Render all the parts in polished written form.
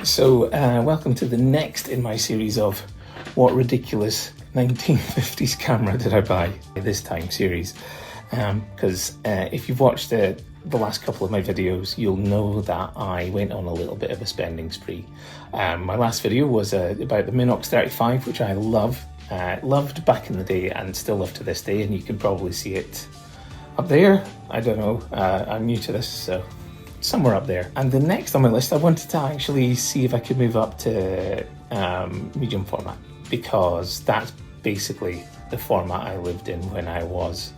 So welcome to the next in my series of what ridiculous 1950s camera did I buy this time series, because if you've watched the last couple of my videos, you'll know that I went on a little bit of a spending spree. My last video was about the Minox 35, which I loved back in the day and still love to this day, and you can probably see it up there. I don't know, I'm new to this, so somewhere up there. And the next on my list, I wanted to actually see if I could move up to medium format, because that's basically the format I lived in when I was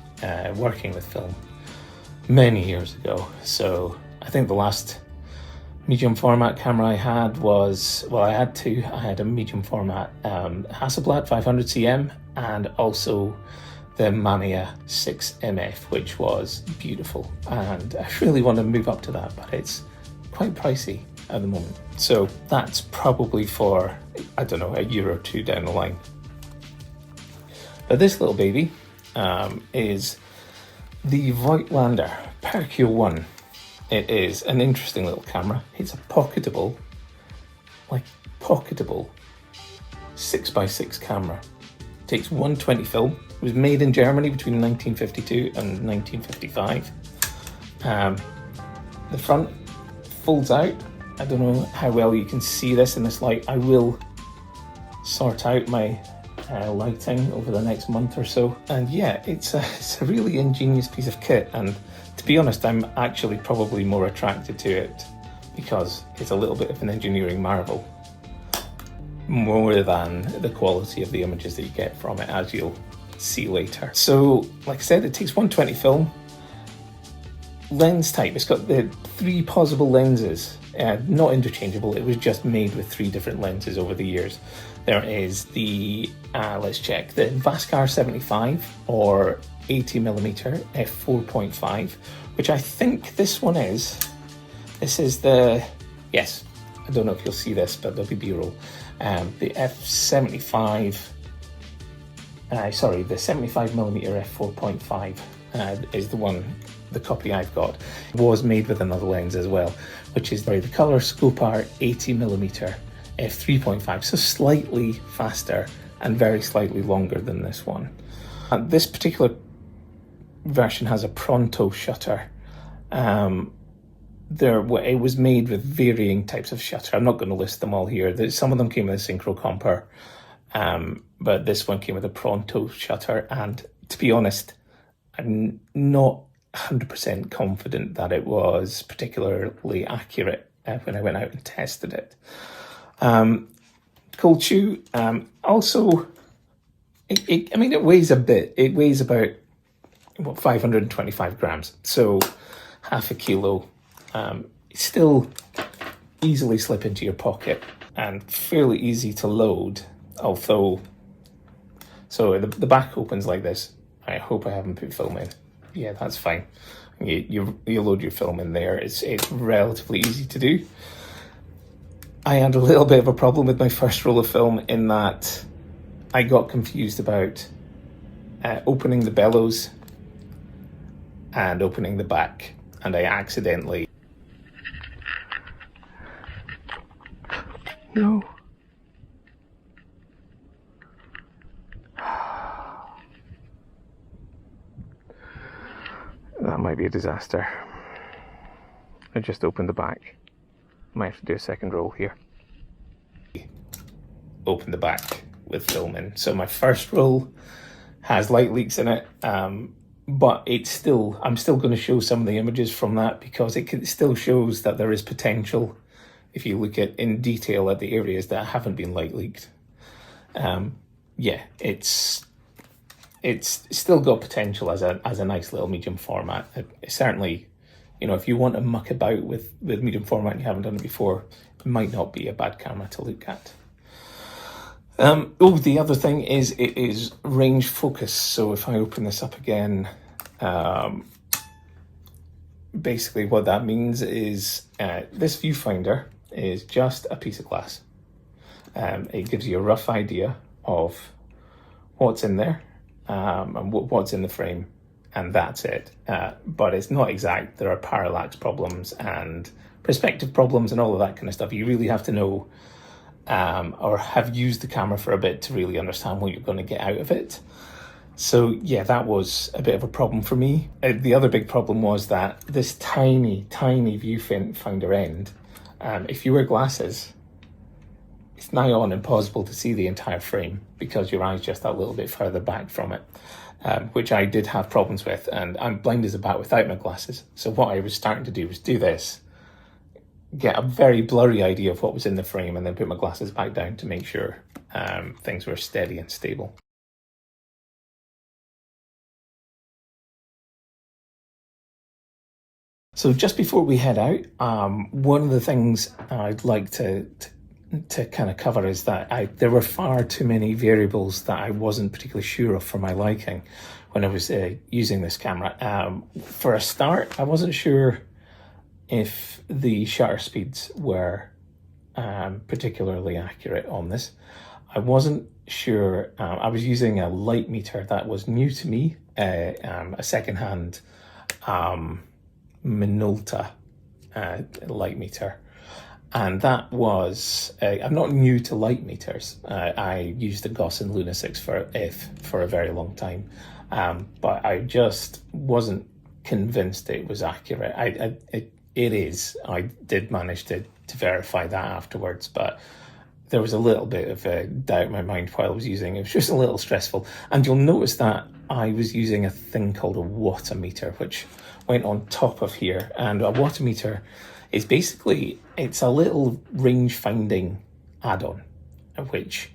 working with film many years ago. So I think the last medium format camera I had was, well, I had two. I had a medium format Hasselblad 500cm and also the Mamiya 6MF, which was beautiful, and I really want to move up to that, but it's quite pricey at the moment. So that's probably for, I don't know, a year or two down the line. But this little baby is the VOIGTLANDER Perkeo I. It is an interesting little camera. It's a pocketable 6x6 camera. It takes 120 film. It was made in Germany between 1952 and 1955. The front folds out. I don't know how well you can see this in this light. I will sort out my lighting over the next month or so. And yeah, it's a really ingenious piece of kit. And to be honest, I'm actually probably more attracted to it because it's a little bit of an engineering marvel, more than the quality of the images that you get from it, as you'll see later. So, like I said, it takes 120 film. Lens type, it's got the 3 possible lenses, not interchangeable. It was just made with 3 different lenses over the years. There is the, let's check, the Vascar 75 or 80mm f4.5, which I think this one is. This is the, yes, I don't know if you'll see this, but there'll be B-roll. The f75, sorry, the 75mm f4.5 is the one, the copy I've got. It was made with another lens as well, which is the Color Scopar 80mm f3.5, so slightly faster and very slightly longer than this one. And this particular version has a pronto shutter. It was made with varying types of shutter. I'm not going to list them all here. Some of them came with a synchro comper, but this one came with a pronto shutter, and to be honest, I'm not 100% confident that it was particularly accurate when I went out and tested it. Cold shoe. Also, it weighs a bit. It weighs about 525 grams, so half a kilo. Still easily slip into your pocket and fairly easy to load, although, so the back opens like this. I hope I haven't put film in. Yeah, that's fine. You load your film in there. It's relatively easy to do. I had a little bit of a problem with my first roll of film in that I got confused about opening the bellows and opening the back, and I accidentally... No. That might be a disaster. I just opened the back. Might have to do a second roll here. Open the back with film in. So my first roll has light leaks in it, but I'm still going to show some of the images from that because it still shows that there is potential if you look at in detail at the areas that haven't been light leaked. Yeah, it's still got potential as a nice little medium format. It certainly, you know, if you want to muck about with medium format and you haven't done it before, it might not be a bad camera to look at. The other thing is it is range focus. So if I open this up again, basically what that means is this viewfinder is just a piece of glass. It gives you a rough idea of what's in there and what's in the frame, and that's it. But it's not exact. There are parallax problems and perspective problems and all of that kind of stuff. You really have to know or have used the camera for a bit to really understand what you're going to get out of it. So yeah, that was a bit of a problem for me. The other big problem was that this tiny viewfinder end, if you wear glasses, it's nigh on impossible to see the entire frame because your eye's just that little bit further back from it, which I did have problems with, and I'm blind as a bat without my glasses. So what I was starting to do was do this, get a very blurry idea of what was in the frame, and then put my glasses back down to make sure things were steady and stable. So just before we head out, one of the things I'd like to kind of cover is that there were far too many variables that I wasn't particularly sure of for my liking when I was using this camera. For a start, I wasn't sure if the shutter speeds were particularly accurate on this. I wasn't sure. I was using a light meter that was new to me, a secondhand Minolta light meter, and that was I'm not new to light meters. I used the Gossen Luna 6 for a very long time, but I just wasn't convinced it was accurate. It is. I did manage to verify that afterwards, but there was a little bit of a doubt in my mind while I was using it. It was just a little stressful. And you'll notice that I was using a thing called a wattometer, which went on top of here. And a wattometer is basically, it's a little range finding add-on, which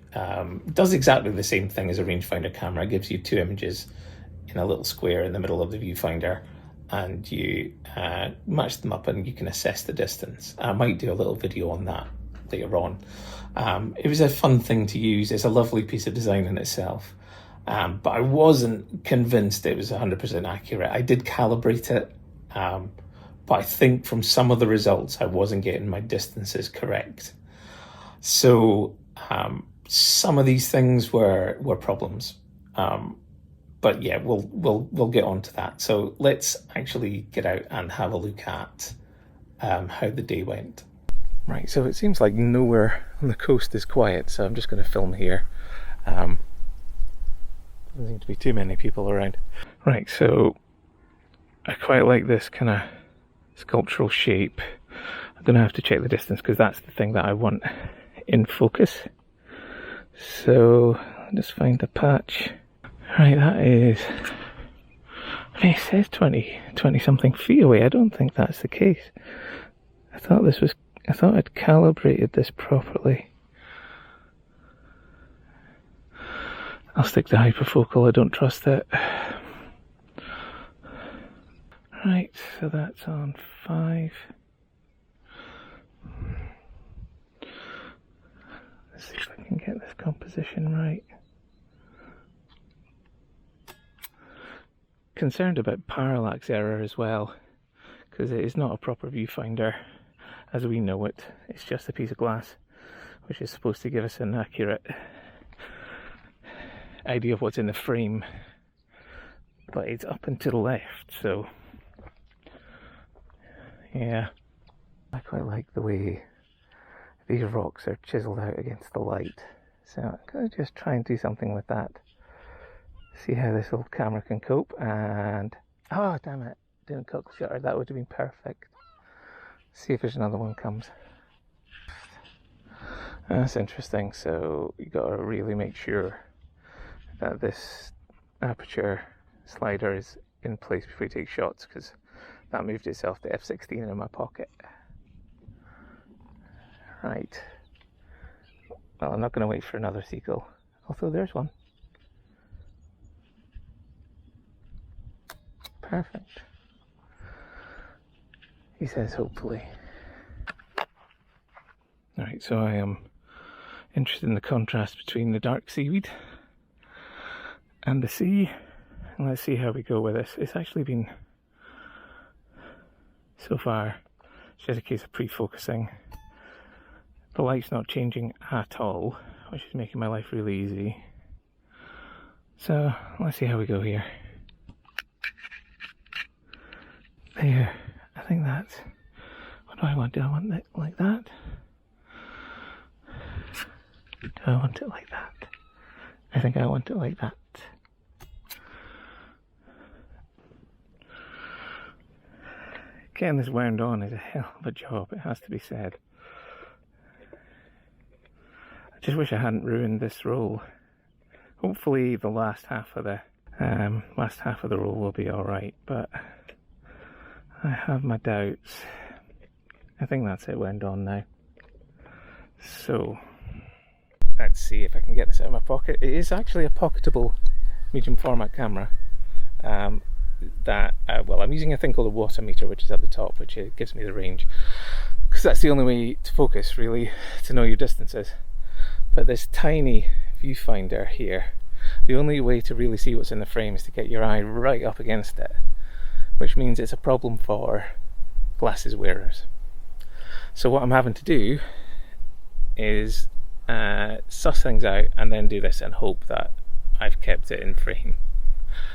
does exactly the same thing as a rangefinder camera. It gives you two images in a little square in the middle of the viewfinder, and you match them up and you can assess the distance. I might do a little video on that later on. It was a fun thing to use. It's a lovely piece of design in itself, but I wasn't convinced it was 100% accurate. I did calibrate it, but I think from some of the results I wasn't getting my distances correct. So some of these things were problems, but yeah, we'll get on to that. So let's actually get out and have a look at how the day went. Right, so it seems like nowhere on the coast is quiet, so I'm just going to film here. Doesn't seem to be too many people around. Right, so I quite like this kind of sculptural shape. I'm going to have to check the distance because that's the thing that I want in focus. So I'll just find the patch. Right, that is, I mean, it says 20 something feet away. I don't think that's the case. I thought I'd calibrated this properly. I'll stick to hyperfocal, I don't trust it. Right, so that's on 5. Let's see if I can get this composition right. Concerned about parallax error as well, because it is not a proper viewfinder as we know it. It's just a piece of glass which is supposed to give us an accurate idea of what's in the frame, but it's up and to the left, so yeah. I quite like the way these rocks are chiseled out against the light, so I'm going to just try and do something with that, see how this old camera can cope. And oh damn it, didn't cook the shutter, that would have been perfect. See if there's another one comes. That's interesting. So you got to really make sure that this aperture slider is in place before you take shots, because that moved itself to f16 in my pocket. Right. Well, I'm not going to wait for another seagull, although there's one. Perfect. He says hopefully. Alright, so I am interested in the contrast between the dark seaweed and the sea. And let's see how we go with this. It's actually been, so far, it's just a case of pre-focusing. The light's not changing at all, which is making my life really easy. So let's see how we go here. There, I think that's What do I want? Do I want it like that? Do I want it like that? I think I want it like that. Getting this wound on is a hell of a job, it has to be said. I just wish I hadn't ruined this roll. Hopefully the last half of the roll will be alright, but I have my doubts. I think that's it wound on now. So let's see if I can get this out of my pocket. It is actually a pocketable medium format camera. Well, I'm using a thing called a water meter, which is at the top, which gives me the range, because that's the only way to focus, really, to know your distances. But this tiny viewfinder here, the only way to really see what's in the frame is to get your eye right up against it, which means it's a problem for glasses wearers. So what I'm having to do is suss things out and then do this and hope that I've kept it in frame.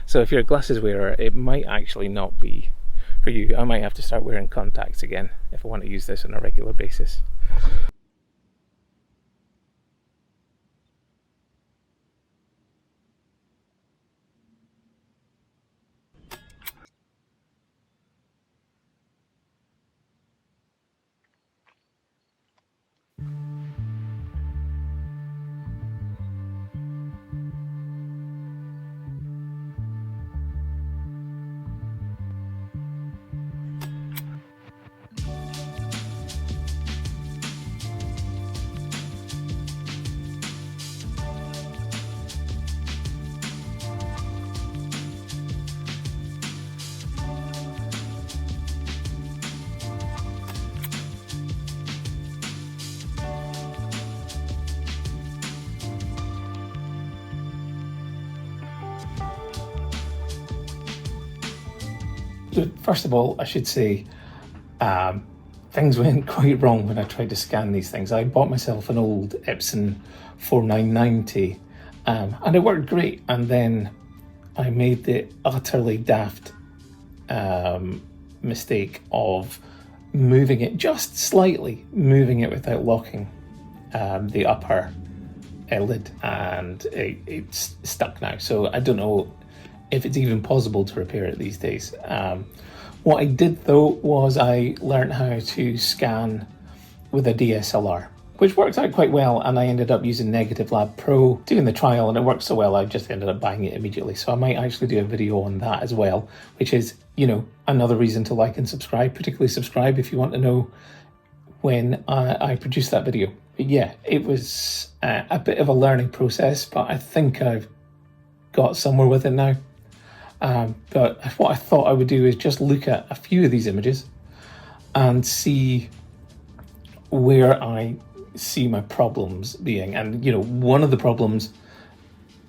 So if you're a glasses wearer, it might actually not be for you. I might have to start wearing contacts again if I want to use this on a regular basis. First of all, I should say things went quite wrong when I tried to scan these things. I bought myself an old Epson 4990 and it worked great, and then I made the utterly daft mistake of moving it just slightly, moving it without locking the upper lid, and it's stuck now. So I don't know if it's even possible to repair it these days. What I did though was I learned how to scan with a DSLR, which worked out quite well, and I ended up using Negative Lab Pro, doing the trial, and it worked so well I just ended up buying it immediately. So I might actually do a video on that as well, which is, you know, another reason to like and subscribe, particularly subscribe if you want to know when I produce that video. But yeah, it was a bit of a learning process, but I think I've got somewhere with it now. But what I thought I would do is just look at a few of these images and see where I see my problems being. And, you know, one of the problems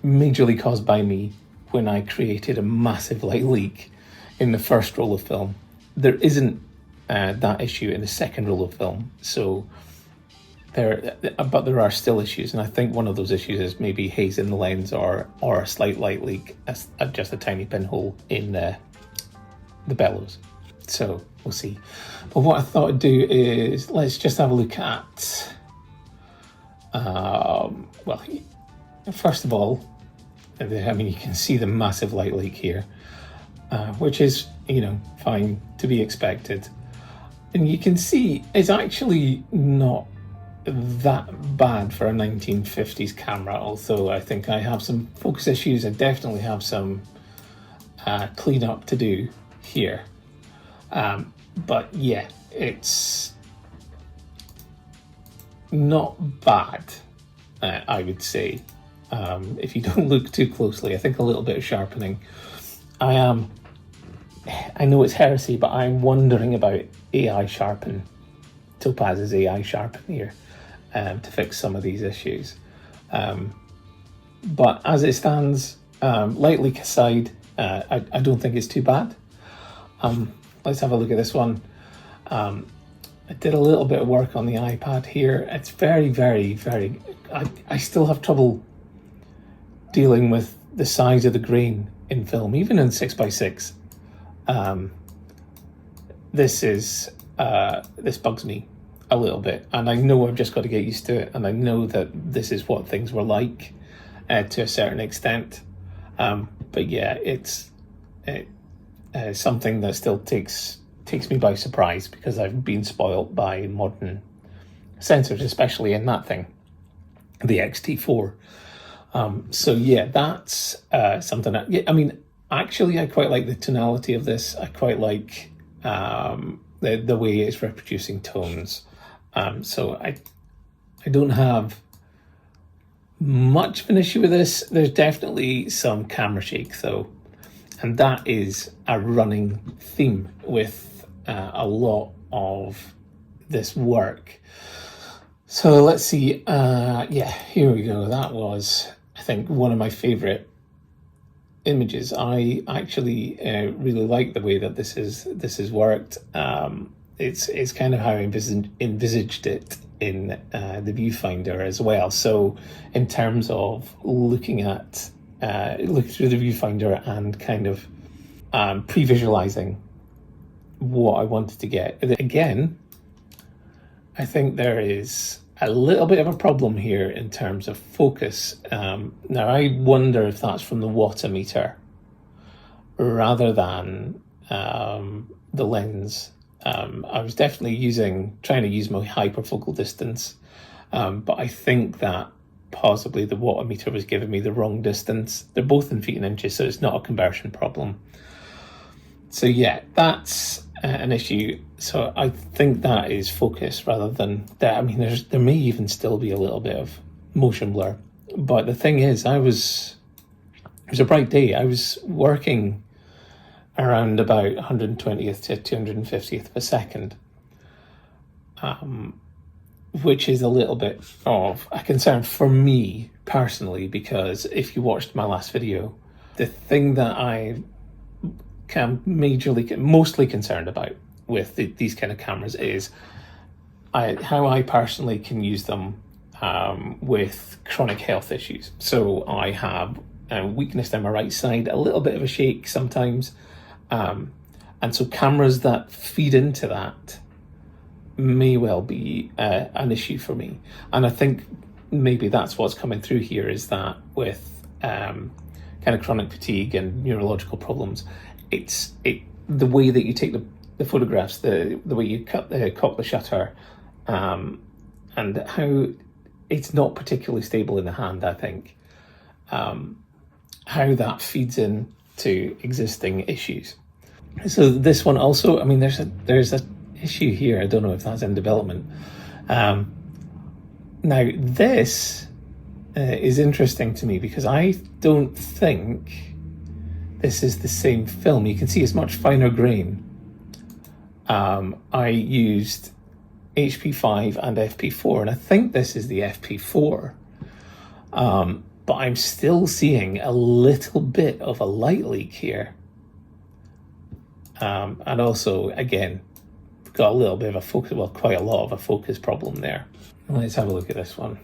majorly caused by me when I created a massive light leak in the first roll of film. There isn't that issue in the second roll of film. So but there are still issues, and I think one of those issues is maybe haze in the lens or a slight light leak, just a tiny pinhole in the bellows. So we'll see. But what I thought I'd do is let's just have a look at, well, first of all, I mean, you can see the massive light leak here, which is, you know, fine, to be expected. And you can see it's actually not that bad for a 1950s camera, although I think I have some focus issues. I definitely have some cleanup to do here. But yeah, it's not bad, I would say, if you don't look too closely. I think a little bit of sharpening. I know it's heresy, but I'm wondering about AI Sharpen, Topaz's AI Sharpen here, to fix some of these issues. But as it stands, light leak aside, I don't think it's too bad. Let's have a look at this one. I did a little bit of work on the iPad here. It's very, very, very... I still have trouble dealing with the size of the grain in film, even in 6x6. This is this bugs me a little bit, and I know I've just got to get used to it, and I know that this is what things were like to a certain extent. But yeah, it's something that still takes me by surprise, because I've been spoilt by modern sensors, especially in that thing, the XT4. So yeah, that's something that, yeah, I mean, actually, I quite like the tonality of this. I quite like the way it's reproducing tones. So I don't have much of an issue with this. There's definitely some camera shake though, and that is a running theme with a lot of this work. So let's see, yeah, here we go. That was, I think, one of my favorite images. I actually really like the way that this is worked. It's kind of how I envisaged it in the viewfinder as well. So in terms of looking through the viewfinder and kind of pre-visualizing what I wanted to get. Again, I think there is a little bit of a problem here in terms of focus. Now I wonder if that's from the water meter rather than the lens. I was definitely trying to use my hyperfocal distance, but I think that possibly the water meter was giving me the wrong distance. They're both in feet and inches, so it's not a conversion problem. So yeah, that's an issue. So I think that is focus rather than that. I mean, there may even still be a little bit of motion blur, but the thing is, it was a bright day. I was working around about 120th to 250th of a second, which is a little bit of a concern for me personally, because if you watched my last video, the thing that I am mostly concerned about with these kind of cameras is how I personally can use them with chronic health issues. So I have weakness down my right side, a little bit of a shake sometimes, and so cameras that feed into that may well be an issue for me. And I think maybe that's what's coming through here, is that with kind of chronic fatigue and neurological problems, it's the way that you take the photographs, the way you cock the shutter, and how it's not particularly stable in the hand. I think how that feeds in to existing issues. So this one also, I mean, there's a issue here. I don't know if that's in development. Now this is interesting to me because I don't think this is the same film. You can see it's much finer grain. I used HP5 and FP4, and I think this is the FP4. But I'm still seeing a little bit of a light leak here. And also, again, got a little bit of a focus, well, quite a lot of a focus problem there. Let's have a look at this one.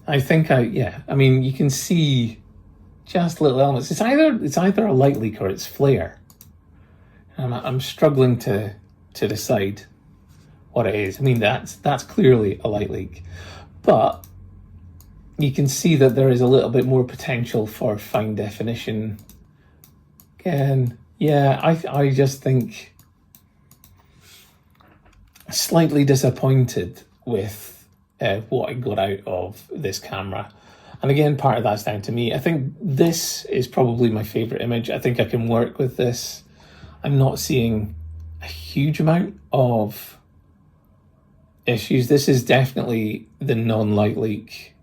I think I mean, you can see just little elements. It's either a light leak or it's flare. I'm struggling to decide what it is. I mean, that's clearly a light leak, but you can see that there is a little bit more potential for fine definition. Again, yeah, I just think slightly disappointed with what I got out of this camera. And again, part of that's down to me. I think this is probably my favorite image. I think I can work with this. I'm not seeing a huge amount of issues. This is definitely the non-light leak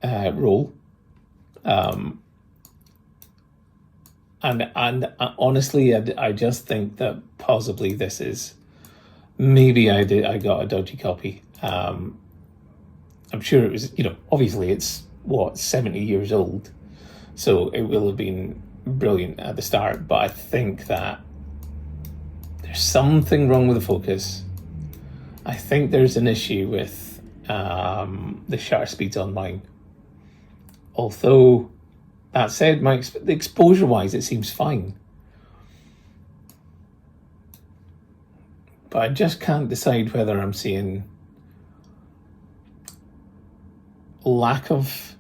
roll. And honestly, I just think that possibly this is, maybe I got a dodgy copy. I'm sure it was, obviously it's 70 years old, so it will have been brilliant at the start, but I think that there's something wrong with the focus. I think there's an issue with the shutter speeds on mine. Although, that said, the exposure-wise, it seems fine. but I just can't decide whether I'm seeing lack of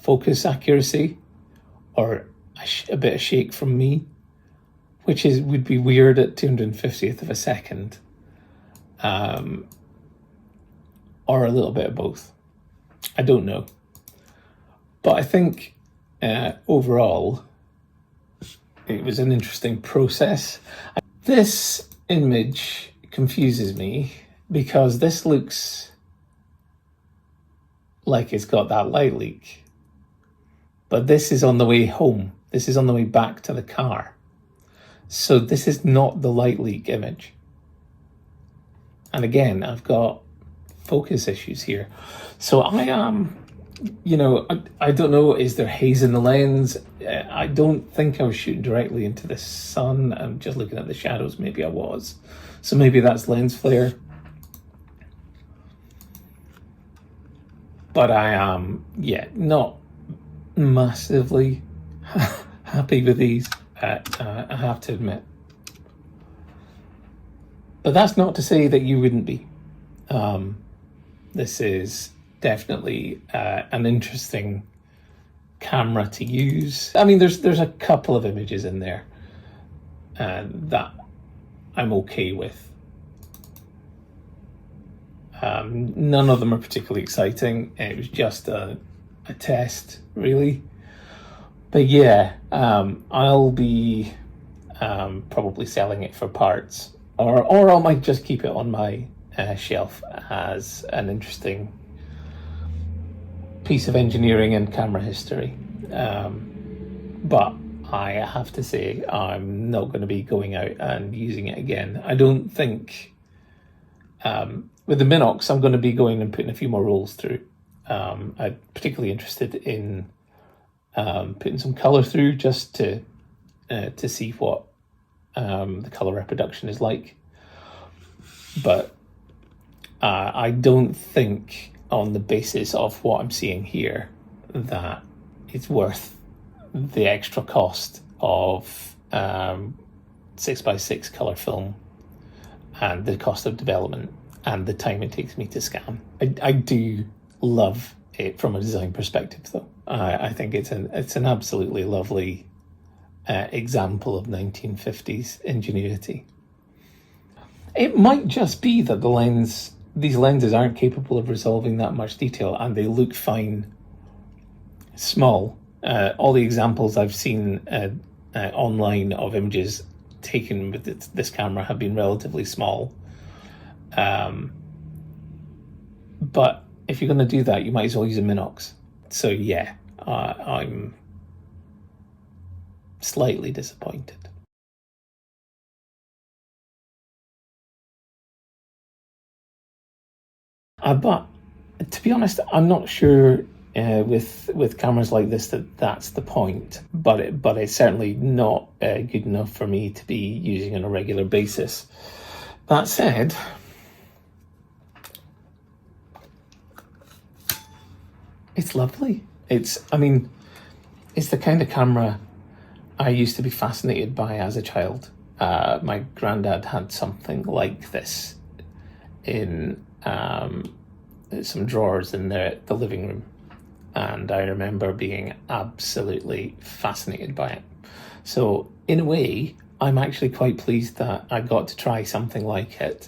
focus accuracy or a bit of shake from me, which would be weird at 250th of a second, or a little bit of both. I don't know. But I think overall, it was an interesting process. This image confuses me because this looks like it's got that light leak. But this is on the way home. This is on the way back to the car. So this is not the light leak image. And again, I've got focus issues here. So I am, I don't know, is there haze in the lens? I don't think I was shooting directly into the sun. I'm just looking at the shadows. Maybe I was. So maybe that's lens flare. But I am, not massively happy with these, I have to admit. But that's not to say that you wouldn't be. This is definitely an interesting camera to use. I mean, there's a couple of images in there that I'm okay with. None of them are particularly exciting. It was just a test, really. But yeah, I'll be probably selling it for parts, or I might just keep it on my shelf as an interesting piece of engineering and camera history. But I have to say, I'm not going to be going out and using it again. I don't think... with the Minox, I'm going to be going and putting a few more rolls through. I'm particularly interested in putting some colour through just to see what the colour reproduction is like. But I don't think, on the basis of what I'm seeing here, that it's worth the extra cost of 6x6 colour film and the cost of development and the time it takes me to scan. I do love it from a design perspective, though. I think it's an absolutely lovely example of 1950s ingenuity. It might just be that these lenses aren't capable of resolving that much detail, and they look fine small. All the examples I've seen online of images taken with this camera have been relatively small. But if you're going to do that, you might as well use a Minox. So yeah, I'm slightly disappointed. But to be honest, I'm not sure with cameras like this that's the point. But it's certainly not good enough for me to be using on a regular basis. That said, it's lovely. It's the kind of camera I used to be fascinated by as a child. My granddad had something like this in some drawers in the living room, and I remember being absolutely fascinated by it. So in a way, I'm actually quite pleased that I got to try something like it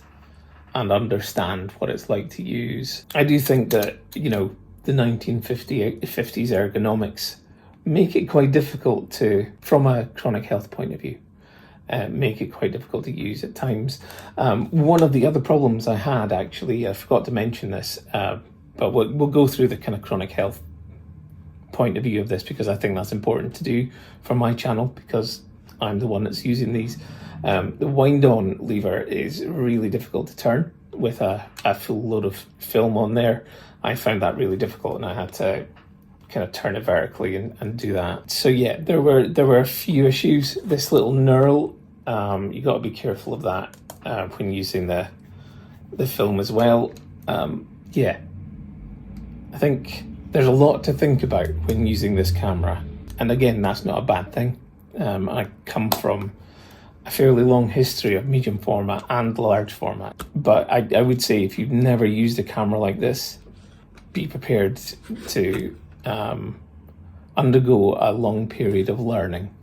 and understand what it's like to use. I do think that, the 1950s ergonomics make it quite difficult to, from a chronic health point of view, make it quite difficult to use at times. One of the other problems I had, actually, I forgot to mention this, but we'll go through the kind of chronic health point of view of this, because I think that's important to do for my channel, because I'm the one that's using these. The wind-on lever is really difficult to turn with a full load of film on there. I found that really difficult, and I had to kind of turn it vertically and do that. So yeah, there were a few issues. This little knurl, you got to be careful of that when using the film as well. Yeah, I think there's a lot to think about when using this camera, and again, that's not a bad thing. I come from a fairly long history of medium format and large format. But I would say if you've never used a camera like this, be prepared to undergo a long period of learning,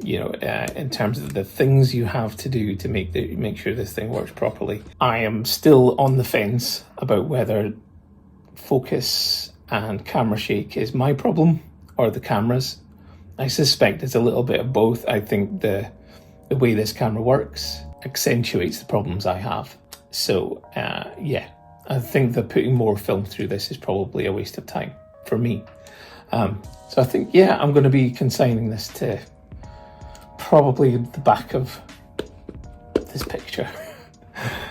you know, in terms of the things you have to do to make sure this thing works properly. I am still on the fence about whether focus and camera shake is my problem or the camera's. I suspect it's a little bit of both. I think the way this camera works accentuates the problems I have. So yeah, I think that putting more film through this is probably a waste of time for me. So I think, yeah, I'm going to be consigning this to probably the back of this picture.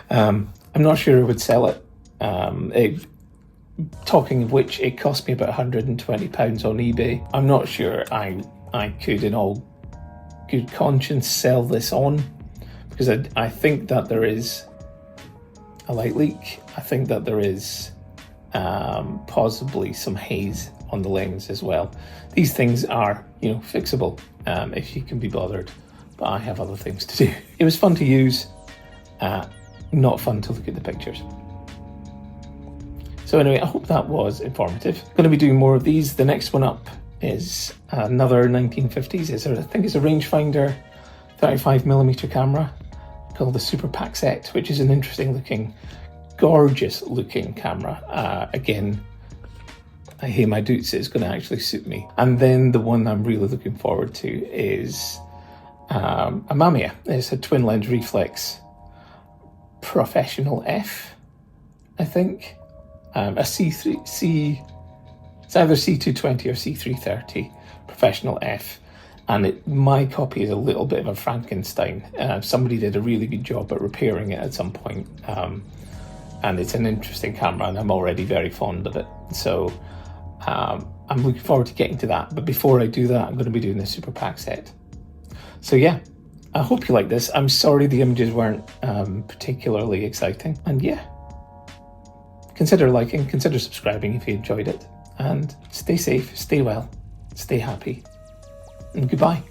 I'm not sure I would sell it. Talking of which, it cost me about £120 on eBay. I'm not sure I could in all good conscience sell this on, because I think that there is a light leak. I think that there is possibly some haze on the lens as well. These things are, you know, fixable if you can be bothered, but I have other things to do. It was fun to use, not fun to look at the pictures. So anyway, I hope that was informative. Going to be doing more of these. The next one up is another 1950s. I think it's a rangefinder 35mm camera called the Super Paxette, which is an interesting looking, gorgeous looking camera. Again, I hear my doots, it's going to actually suit me. And then the one I'm really looking forward to is a Mamiya. It's a twin lens reflex Professional F, I think. A C3, it's either C220 or C330 Professional F, and my copy is a little bit of a Frankenstein. Somebody did a really good job at repairing it at some point, and it's an interesting camera, and I'm already very fond of it. So I'm looking forward to getting to that. But before I do that, I'm going to be doing the Super Paxette. So yeah, I hope you like this. I'm sorry the images weren't particularly exciting, and yeah. Consider liking, consider subscribing if you enjoyed it, and stay safe, stay well, stay happy, and goodbye.